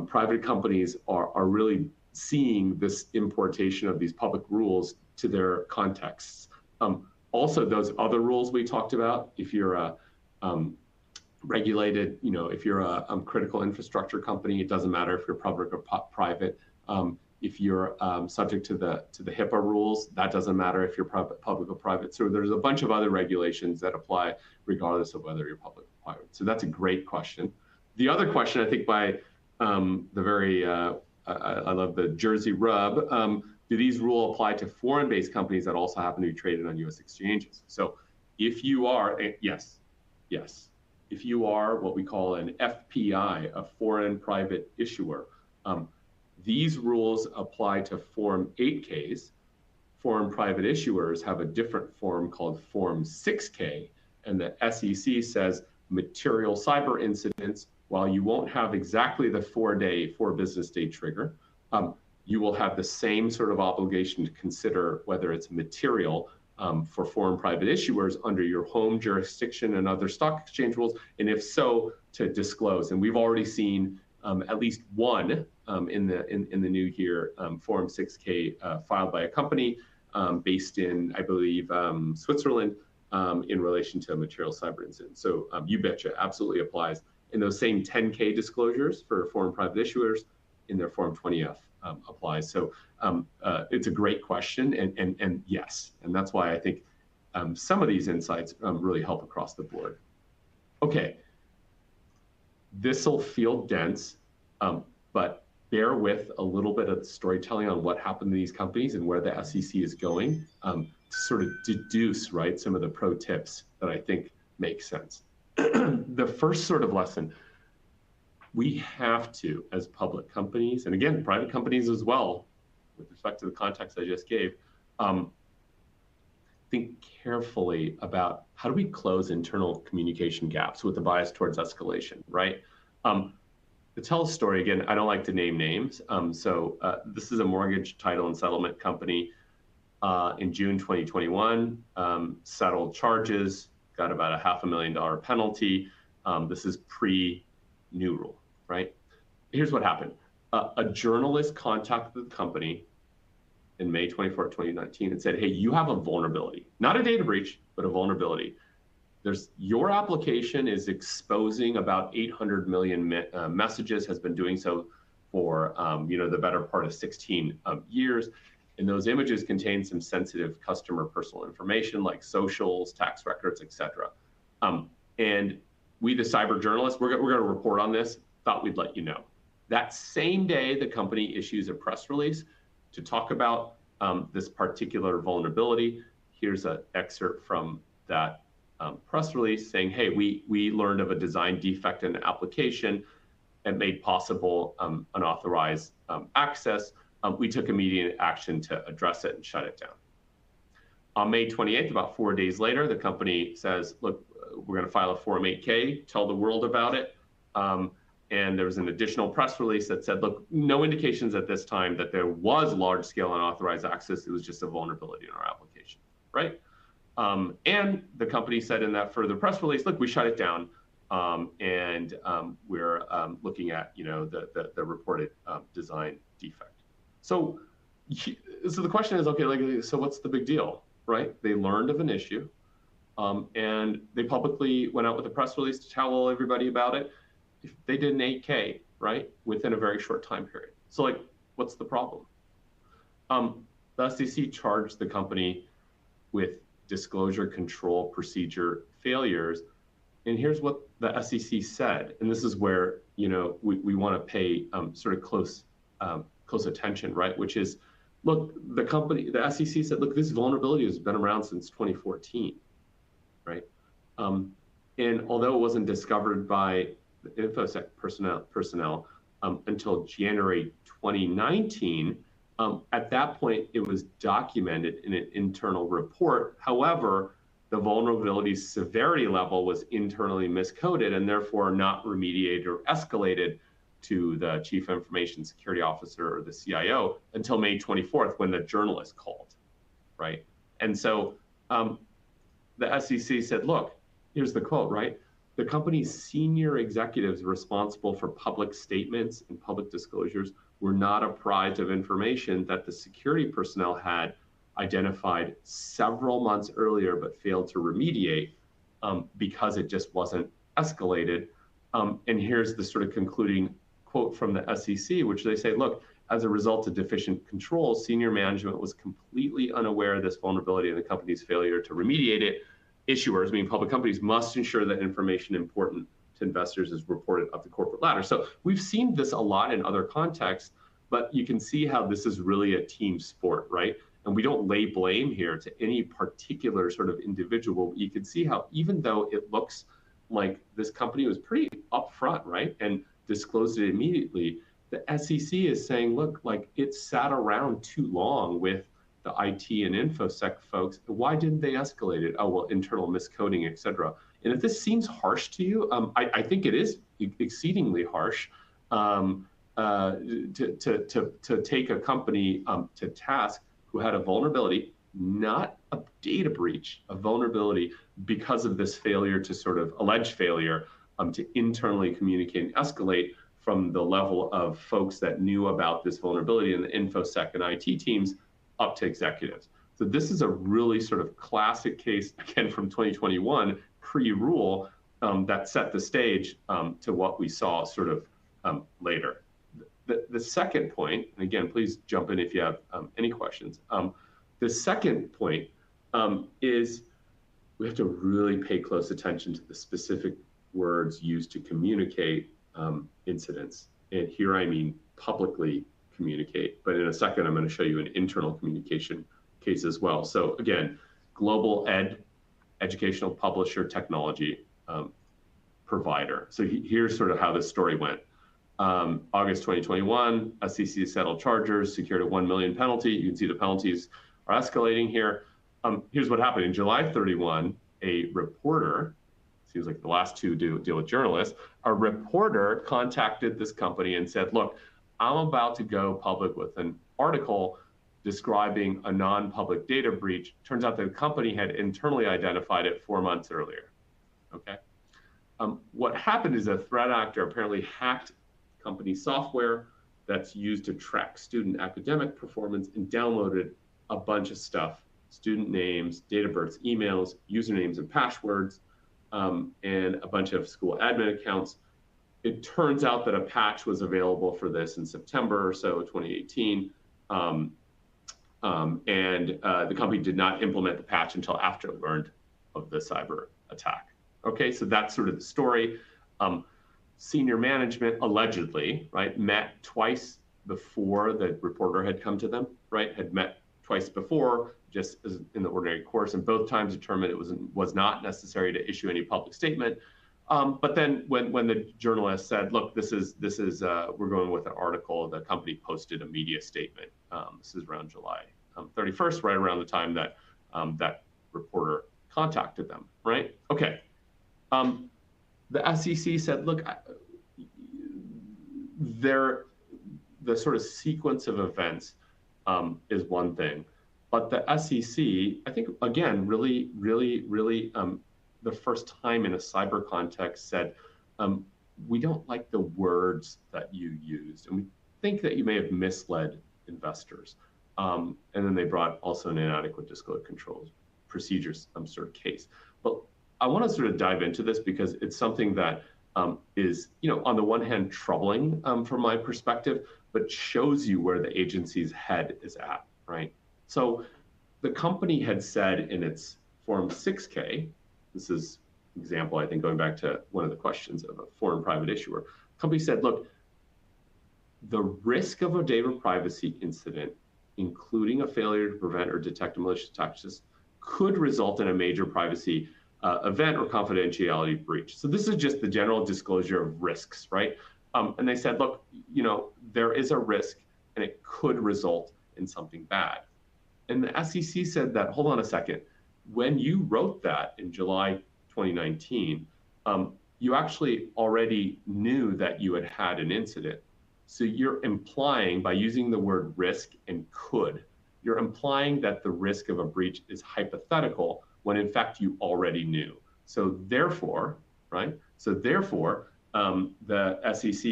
private companies are really seeing this importation of these public rules to their contexts. Also, those other rules we talked about, if you're a regulated, if you're a critical infrastructure company, it doesn't matter if you're public or private. If you're subject to the HIPAA rules, that doesn't matter if you're public or private. So there's a bunch of other regulations that apply regardless of whether you're public or private. So that's a great question. The other question, I think, by I love the Jersey rub, do these rules apply to foreign-based companies that also happen to be traded on U.S. exchanges? So if you are, yes. If you are what we call an FPI, a foreign private issuer, these rules apply to Form 8Ks. Foreign private issuers have a different form called Form 6K, and the SEC says material cyber incidents, while you won't have exactly the 4 business day trigger, you will have the same sort of obligation to consider whether it's material for foreign private issuers under your home jurisdiction and other stock exchange rules, and if so, to disclose. And we've already seen at least one in the new year Form 6K filed by a company based in, I believe, Switzerland in relation to a material cyber incident. So you betcha, absolutely applies. And those same 10K disclosures for foreign private issuers in their Form 20F applies. So it's a great question, and yes, and that's why I think some of these insights really help across the board. Okay, this will feel dense, but bear with a little bit of storytelling on what happened to these companies and where the SEC is going to sort of deduce, right, some of the pro tips that I think make sense. The first sort of lesson, we have to, as public companies, and again, private companies as well, with respect to the context I just gave, think carefully about how do we close internal communication gaps with a bias towards escalation, right? To tell a story, again, I don't like to name names. This is a mortgage title and settlement company in June 2021, settled charges, got about a $500,000 penalty. This is pre-new rule, right? Here's what happened. A journalist contacted the company in May 24, 2019 and said, hey, you have a vulnerability, not a data breach, but a vulnerability. Your application is exposing about 800 million messages, has been doing so for the better part of 16 years. And those images contain some sensitive customer personal information like socials, tax records, et cetera. And we, the cyber journalists, we're going to report on this, thought we'd let you know. That same day, the company issues a press release to talk about this particular vulnerability. Here's an excerpt from that press release saying, hey, we learned of a design defect in the application and made possible unauthorized access. We took immediate action to address it and shut it down. On May 28th, about 4 days later, the company says, look, we're going to file a Form 8K, tell the world about it. And there was an additional press release that said, look, no indications at this time that there was large-scale unauthorized access. It was just a vulnerability in our application, right? And the company said in that further press release, look, we shut it down, and we're looking at the reported design defect. So the question is, okay, so what's the big deal, right? They learned of an issue, and they publicly went out with a press release to tell everybody about it. They did an 8K, right, within a very short time period. So what's the problem? The SEC charged the company with disclosure control procedure failures. And here's what the SEC said. And this is where, we want to pay sort of close attention, right? Which is, look, the SEC said, look, this vulnerability has been around since 2014, right? And although it wasn't discovered by the InfoSec personnel until January 2019, at that point, it was documented in an internal report. However, the vulnerability severity level was internally miscoded and therefore not remediated or escalated to the Chief Information Security Officer or the CIO until May 24th when the journalist called, right? And so the SEC said, look, here's the quote, right? The company's senior executives responsible for public statements and public disclosures were not apprised of information that the security personnel had identified several months earlier but failed to remediate because it just wasn't escalated. And here's the sort of concluding quote from the SEC, which they say, look, as a result of deficient controls, senior management was completely unaware of this vulnerability and the company's failure to remediate it. Issuers, meaning public companies, must ensure that information important to investors is reported up the corporate ladder. So we've seen this a lot in other contexts, but you can see how this is really a team sport, right? And we don't lay blame here to any particular sort of individual. You can see how even though it looks like this company was pretty upfront, right, and disclosed it immediately, the SEC is saying, look, it sat around too long with the IT and InfoSec folks. Why didn't they escalate it? Oh, well, internal miscoding, et cetera. And if this seems harsh to you, I think it is exceedingly harsh to take a company to task who had a vulnerability, not a data breach, a vulnerability because of this failure to sort of alleged failure to internally communicate and escalate from the level of folks that knew about this vulnerability in the InfoSec and IT teams up to executives. So this is a really sort of classic case, again, from 2021, pre-rule, that set the stage to what we saw sort of later. The second point, and again, please jump in if you have any questions. The second point is we have to really pay close attention to the specific words used to communicate incidents. And here I mean publicly communicate, but in a second, I'm going to show you an internal communication case as well. So again, global educational publisher technology provider. So here's sort of how this story went. August 2021, SEC settled chargers, secured a 1 million penalty. You can see the penalties are escalating here. Here's what happened. In July 31, a reporter, seems like the last two deal with journalists, a reporter contacted this company and said, look, I'm about to go public with an article describing a non-public data breach. Turns out the company had internally identified it 4 months earlier, okay? What happened is a threat actor apparently hacked company software, that's used to track student academic performance and downloaded a bunch of stuff, student names, date of births, emails, usernames and passwords, and a bunch of school admin accounts. It turns out that a patch was available for this in September or so, 2018. The company did not implement the patch until after it learned of the cyber attack. Okay, so that's sort of the story. Senior management allegedly, right, met twice before the reporter had come to them, right, had met twice before, just as in the ordinary course, and both times determined it was not necessary to issue any public statement. But then when the journalist said, look, this is we're going with an article, the company posted a media statement. This is around July 31st, right around the time that that reporter contacted them, right? Okay. The SEC said, look, the sort of sequence of events is one thing, but the SEC, I think, again, really, the first time in a cyber context said, we don't like the words that you used, and we think that you may have misled investors. And then they brought also an inadequate disclosure controls procedures sort of case. But I want to sort of dive into this because it's something that is, on the one hand, troubling from my perspective, but shows you where the agency's head is at, right? So the company had said in its Form 6K, this is an example, I think, going back to one of the questions of a foreign private issuer, company said, look, the risk of a data privacy incident, including a failure to prevent or detect a malicious attack, could result in a major privacy event or confidentiality breach. So this is just the general disclosure of risks, right? And they said, look, there is a risk and it could result in something bad. And the SEC said that, hold on a second, when you wrote that in July 2019, you actually already knew that you had had an incident. So you're implying, by using the word risk and could, you're implying that the risk of a breach is hypothetical when in fact you already knew. So therefore, right? So therefore, the SEC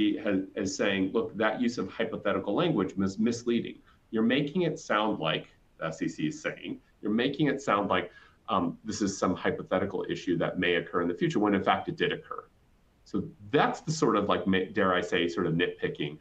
is saying, look, that use of hypothetical language is misleading. You're making it sound like, the SEC is saying, you're making it sound like this is some hypothetical issue that may occur in the future when in fact it did occur. So that's the sort of, like, dare I say, sort of nitpicking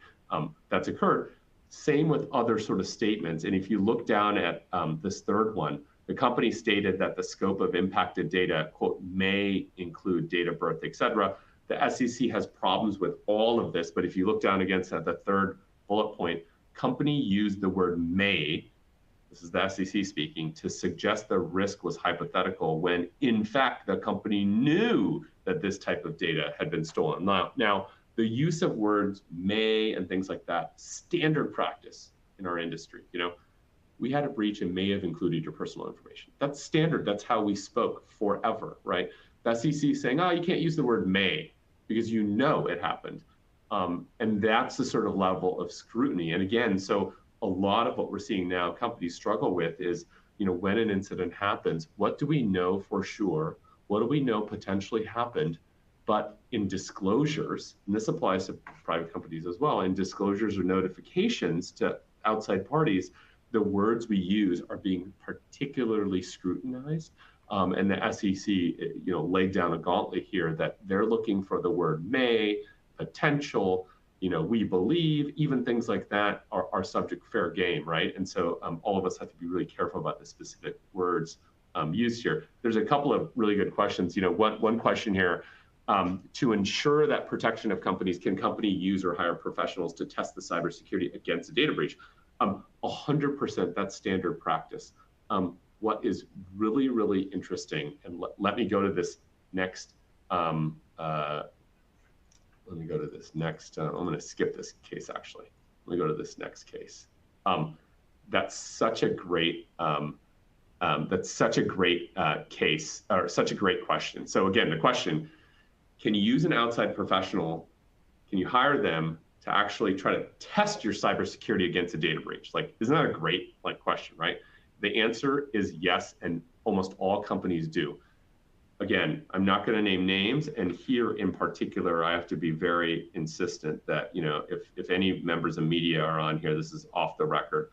that's occurred. Same with other sort of statements. And if you look down at this third one, the company stated that the scope of impacted data, quote, may include date of birth, et cetera. The SEC has problems with all of this, but if you look down against at the third bullet point, company used the word may, this is the SEC speaking, to suggest the risk was hypothetical when in fact the company knew that this type of data had been stolen. Now the use of words may and things like that, standard practice in our industry. We had a breach and may have included your personal information. That's standard. That's how we spoke forever, right? The SEC is saying, oh, you can't use the word may because you know it happened. And that's the sort of level of scrutiny. And again, so a lot of what we're seeing now companies struggle with is, when an incident happens, what do we know for sure? What do we know potentially happened? But in disclosures, and this applies to private companies as well, in disclosures or notifications to outside parties, the words we use are being particularly scrutinized. And the SEC, laid down a gauntlet here that they're looking for the word may, potential, we believe, even things like that are subject fair game, right? And so all of us have to be really careful about the specific words used here. There's a couple of really good questions. One question here, to ensure that protection of companies, can company use or hire professionals to test the cybersecurity against a data breach? 100%, that's standard practice. What is really, really interesting, and let me go to this next, I'm going to skip this case actually. Let me go to this next case. That's such a great, case, or such a great question. So again, the question, can you use an outside professional, can you hire them to actually try to test your cybersecurity against a data breach? Like, isn't that a great question, right? The answer is yes, and almost all companies do. again, I'm not going to name names, and here in particular, I have to be very insistent that, you know, if any members of media are on here, this is off the record.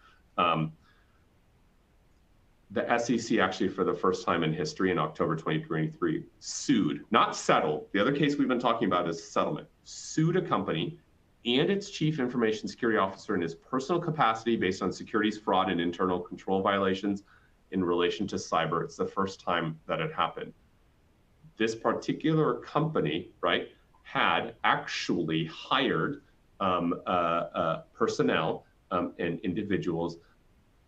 The SEC actually, for the first time in history in October 2023, sued, not settled. The other case we've been talking about is settlement. Sued a company and its chief information security officer in his personal capacity based on securities fraud and internal control violations in relation to cyber. It's the first time that it happened. This particular company, right, had actually hired personnel and individuals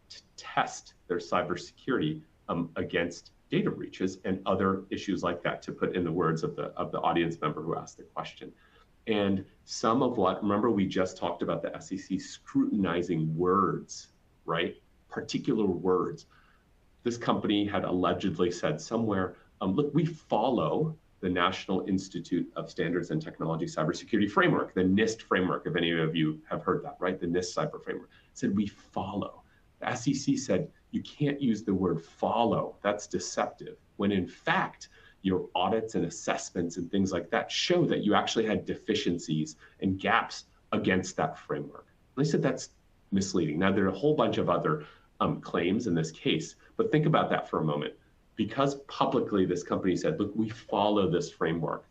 to test their cybersecurity against data breaches and other issues like that, to put in the words of the audience member who asked the question. And some of what, remember, we just talked about the SEC scrutinizing words, right? Particular words. This company had allegedly said somewhere, look, we follow the National Institute of Standards and Technology Cybersecurity Framework, the NIST framework, if any of you have heard that, right? The NIST cyber framework. It said we follow. The SEC said you can't use the word follow. That's deceptive. When in fact, your audits and assessments and things like that show that you actually had deficiencies and gaps against that framework. And they said that's misleading. Now, there are a whole bunch of other claims in this case, but think about that for a moment. Because publicly this company said, look, we follow this framework.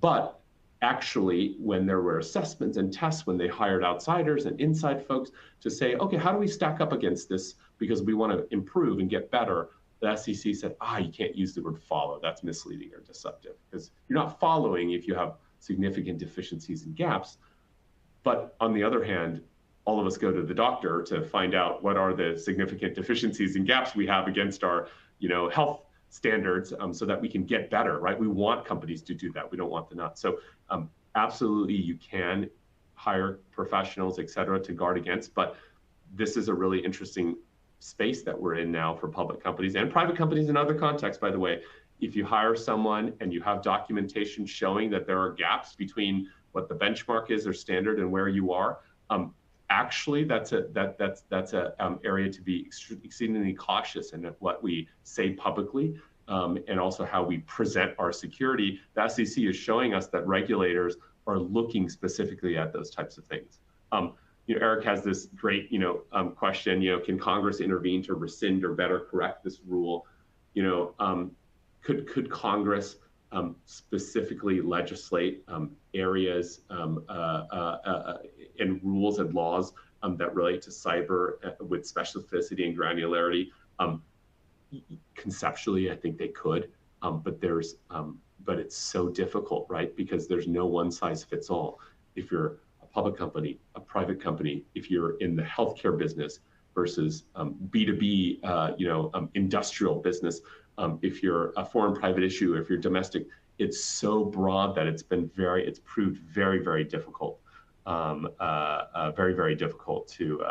But actually, when there were assessments and tests, when they hired outsiders and inside folks to say, okay, how do we stack up against this? Because we want to improve and get better. The SEC said, you can't use the word follow. That's misleading or deceptive, because you're not following if you have significant deficiencies and gaps. But on the other hand, all of us go to the doctor to find out what are the significant deficiencies and gaps we have against our, you know, health standards, so that we can get better, right? We want companies to do that. We don't want them not. So absolutely, you can hire professionals, et cetera, to guard against. But this is a really interesting space that we're in now for public companies and private companies in other contexts, by the way. If you hire someone and you have documentation showing that there are gaps between what the benchmark is or standard and where you are, actually, that's a area to be exceedingly cautious in what we say publicly, and also how we present our security. The SEC is showing us that regulators are looking specifically at those types of things. You know, Eric has this great, question. You know, can Congress intervene to rescind or better correct this rule? You know, could Congress specifically legislate areas and rules and laws that relate to cyber with specificity and granularity? Conceptually, I think they could, but it's so difficult, right? Because there's no one size fits all. If you're a public company, a private company, if you're in the healthcare business versus B2B, industrial business, if you're a foreign private issue, if you're domestic, it's so broad that it's proved very, very difficult, very, very difficult to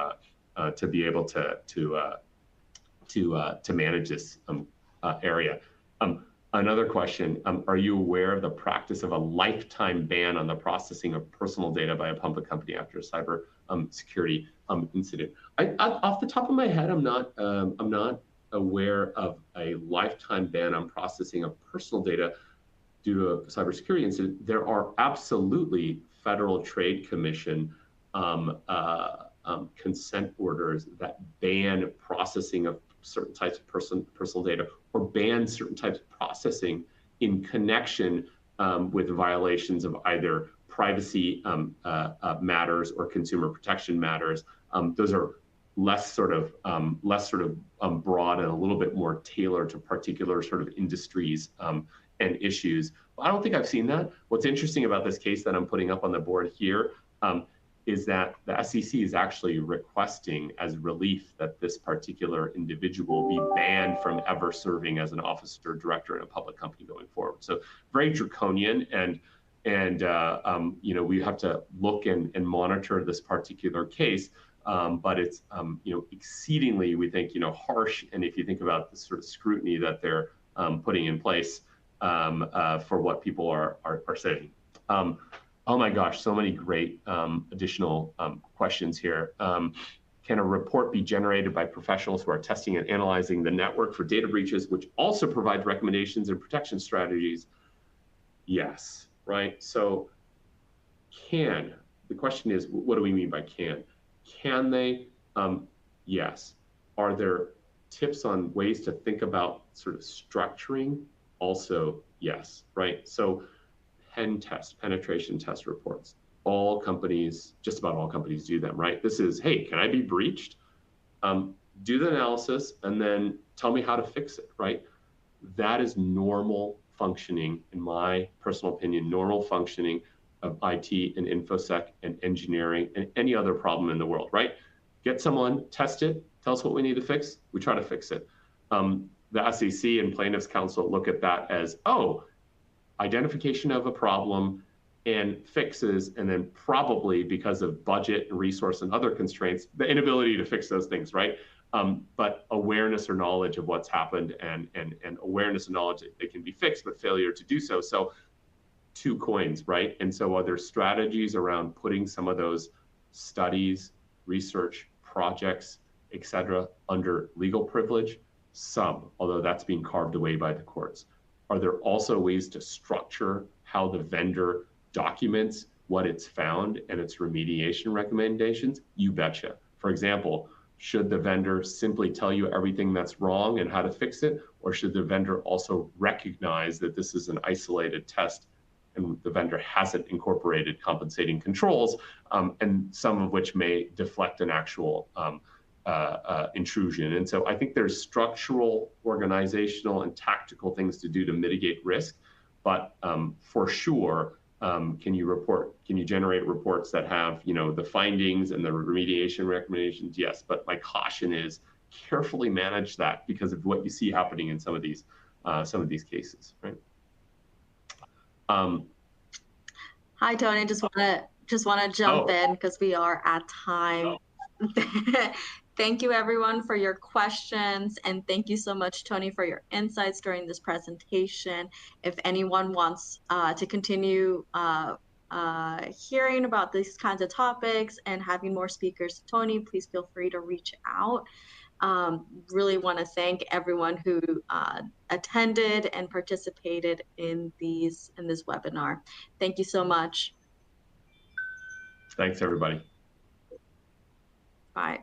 be able to manage this area. Another question, are you aware of the practice of a lifetime ban on the processing of personal data by a public company after a cyber security incident? Off the top of my head, I'm not aware of a lifetime ban on processing of personal data due to a cybersecurity incident. There are absolutely Federal Trade Commission consent orders that ban processing of certain types of personal data, or ban certain types of processing in connection with violations of either privacy matters or consumer protection matters. Those are less sort of broad and a little bit more tailored to particular sort of industries and issues. I don't think I've seen that. What's interesting about this case that I'm putting up on the board here is that the SEC is actually requesting as relief that this particular individual be banned from ever serving as an officer or director in a public company going forward. So very draconian, and we have to look and monitor this particular case. But it's exceedingly, we think, harsh. And if you think about the sort of scrutiny that they're putting in place for what people are saying. Oh my gosh, so many great additional questions here. Can a report be generated by professionals who are testing and analyzing the network for data breaches, which also provides recommendations and protection strategies? Yes, right? So the question is, what do we mean by can? Can they? Yes. Are there tips on ways to think about sort of structuring? Also, yes, right? So penetration test reports. All companies, just about all companies do them, right? This is, hey, can I be breached? Do the analysis and then tell me how to fix it, right? That is normal functioning, in my personal opinion, normal functioning of IT and InfoSec and engineering and any other problem in the world, right? Get someone, test it, tell us what we need to fix, we try to fix it. The SEC and plaintiffs counsel look at that as, oh, identification of a problem and fixes, and then probably because of budget and resource and other constraints, the inability to fix those things, right? But awareness or knowledge of what's happened and awareness and knowledge that they can be fixed, but failure to do so. So two coins, right? And so are there strategies around putting some of those studies, research, projects, et cetera, under legal privilege? Some, although that's being carved away by the courts. Are there also ways to structure how the vendor documents what it's found and its remediation recommendations? You betcha. For example, should the vendor simply tell you everything that's wrong and how to fix it? Or should the vendor also recognize that this is an isolated test and the vendor hasn't incorporated compensating controls, and some of which may deflect an actual intrusion? And so I think there's structural, organizational, and tactical things to do to mitigate risk. But for sure, can you generate reports that have, the findings and the remediation recommendations? Yes, but my caution is carefully manage that because of what you see happening in some of these cases, right? Hi, Tony. Just want to jump in because we are at time. Thank you, everyone, for your questions, and thank you so much, Tony, for your insights during this presentation. If anyone wants to continue hearing about these kinds of topics and having more speakers, Tony, please feel free to reach out. Really want to thank everyone who attended and participated in this webinar. Thank you so much. Thanks, everybody. Bye.